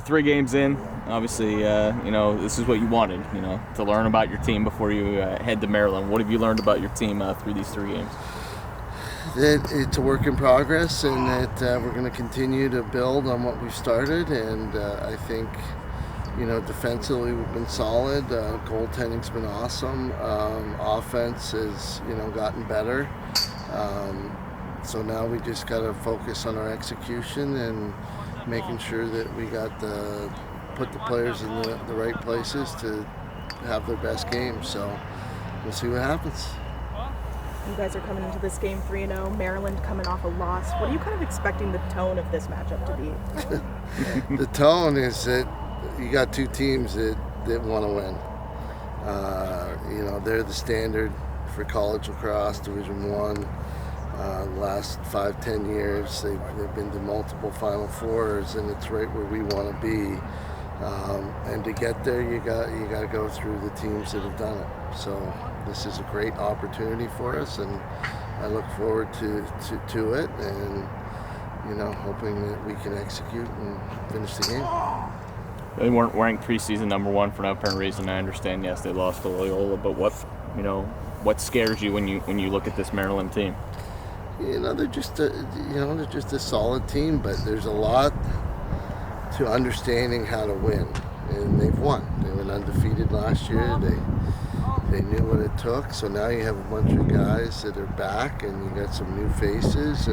3 games in, obviously, this is what you wanted, to learn about your team before you head to Maryland. What have you learned about your team through these 3 games? That it's a work in progress, and that we're going to continue to build on what we've started. And I think, defensively we've been solid. Goaltending's been awesome. Offense has, gotten better. So now we just got to focus on our execution and making sure that we put the players in the right places to have their best game. So we'll see what happens. You guys are coming into this game 3-0, Maryland coming off a loss. What are you kind of expecting the tone of this matchup to be? The tone is that you got 2 teams that want to win. They're the standard for college lacrosse, Division I. The last 5-10 years, they've been to multiple Final Fours, and it's right where we want to be. And to get there, you got to go through the teams that have done it. So this is a great opportunity for us, and I look forward to it, and hoping that we can execute and finish the game. They weren't ranked preseason number 1 for no apparent reason. I understand. Yes, they lost to Loyola, but what scares you when you look at this Maryland team? They're just a solid team, but there's a lot to understanding how to win, and they've won. They were undefeated last year. They knew what it took. So now you have a bunch of guys that are back, and you got some new faces,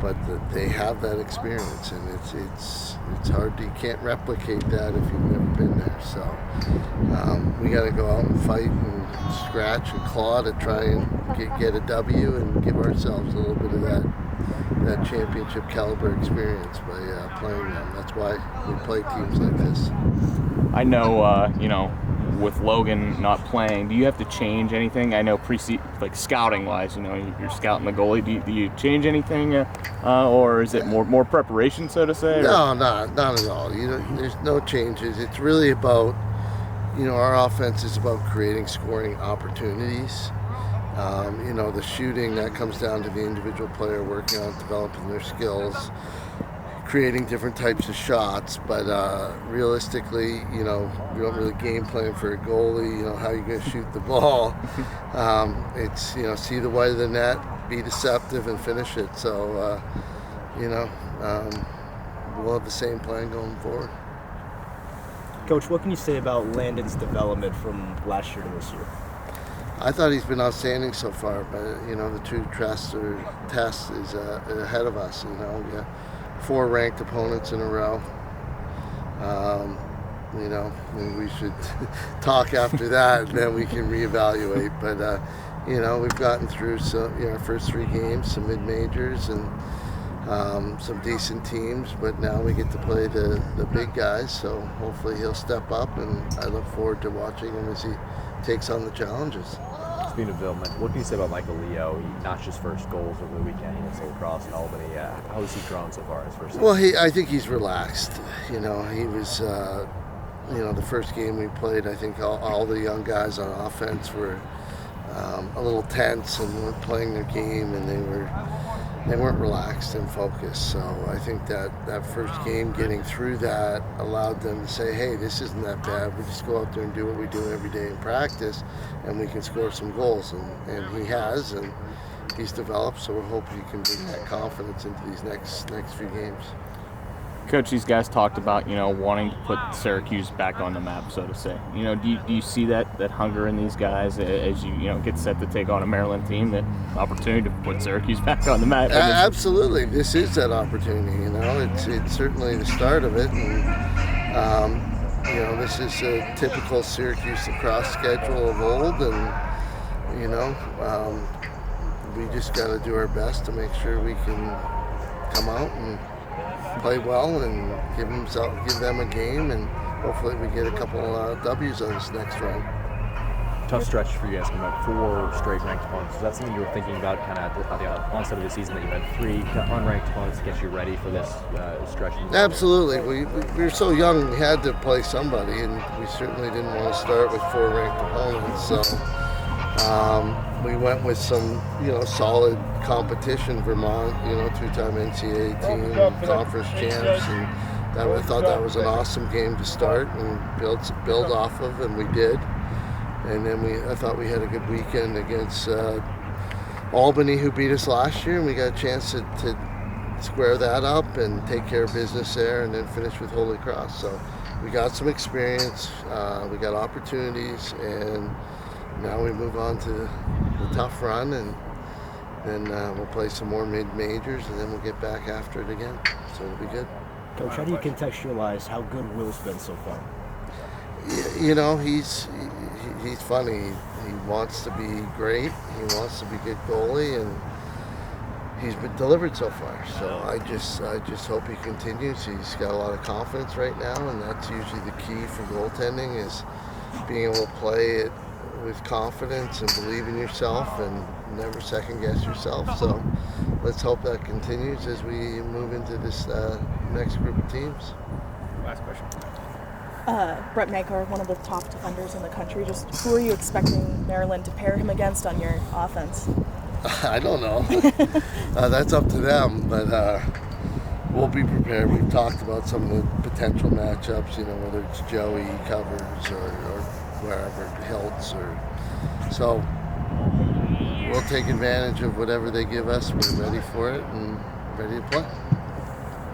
but they have that experience, and it's hard. You can't replicate that if you've never been there. So we got to go out and fight and scratch and claw to try and get a W and give ourselves a little bit of that championship caliber experience by playing them. That's why we play teams like this. I know, with Logan not playing, do you have to change anything? I know scouting wise, you're scouting the goalie. Do you change anything, or is it more preparation, so to say? No, not at all. There's no changes. It's really about, our offense is about creating scoring opportunities. The shooting, that comes down to the individual player working on developing their skills, creating different types of shots, but realistically, we don't really game plan for a goalie, how you're going to shoot the ball. It's, see the white of the net, be deceptive, and finish it. So, we'll have the same plan going forward. Coach, what can you say about Landon's development from last year to this year? I thought he's been outstanding so far, but the 2 tests is ahead of us. We got 4 ranked opponents in a row. Maybe we should talk after that, and then we can reevaluate. But we've gotten through our first 3 games, some mid-majors and some decent teams, but now we get to play the big guys. So hopefully he'll step up, and I look forward to watching him as he takes on the challenges. Speaking of development, what can you say about Michael Leo? He notched his first goals over the weekend against Lacrosse in Albany. How has he grown so far his first? Well, I think he's relaxed. He was, the first game we played, I think all the young guys on offense were a little tense and weren't playing their game, and they weren't relaxed and focused. So I think that first game, getting through that, allowed them to say, hey, this isn't that bad. We just go out there and do what we do every day in practice, and we can score some goals. And he has, and he's developed, so we're hoping he can bring that confidence into these next few games. Coach, these guys talked about, wanting to put Syracuse back on the map, so to say. Do you see that hunger in these guys as you get set to take on a Maryland team, that opportunity to put Syracuse back on the map? Absolutely. This is that opportunity, It's certainly the start of it. And, this is a typical Syracuse lacrosse schedule of old. And, we just got to do our best to make sure we can come out and play well and give them a game, and hopefully we get a couple W's on this next round. Tough stretch for you guys coming up, 4 straight ranked opponents. Is that something you were thinking about kind of at the onset of the season, that you had 3 unranked opponents to get you ready for this stretch? Absolutely. We were so young, we had to play somebody, and we certainly didn't want to start with 4 ranked opponents. So we went with some, solid competition. Vermont, 2-time NCAA team, conference champs, and I thought that was an awesome game to start and build off of, and we did. And then I thought we had a good weekend against Albany, who beat us last year, and we got a chance to square that up and take care of business there, and then finish with Holy Cross. So we got some experience, we got opportunities, and now we move on to the tough run, and then we'll play some more mid-majors, and then we'll get back after it again. So it'll be good. Coach, how do you contextualize how good Will's been so far? You know, he's funny. He wants to be great. He wants to be a good goalie, and he's been delivered so far. So I just hope he continues. He's got a lot of confidence right now, and that's usually the key for goaltending, is being able to play it with confidence and believe in yourself and never second guess yourself. So let's hope that continues as we move into this next group of teams. Last question. Brett Makar, one of the top defenders in the country. Just who are you expecting Maryland to pair him against on your offense? I don't know. That's up to them, but we'll be prepared. We've talked about some of the potential matchups, you know, whether it's Joey covers or wherever, Hiltz, so we'll take advantage of whatever they give us. We're ready for it and ready to play.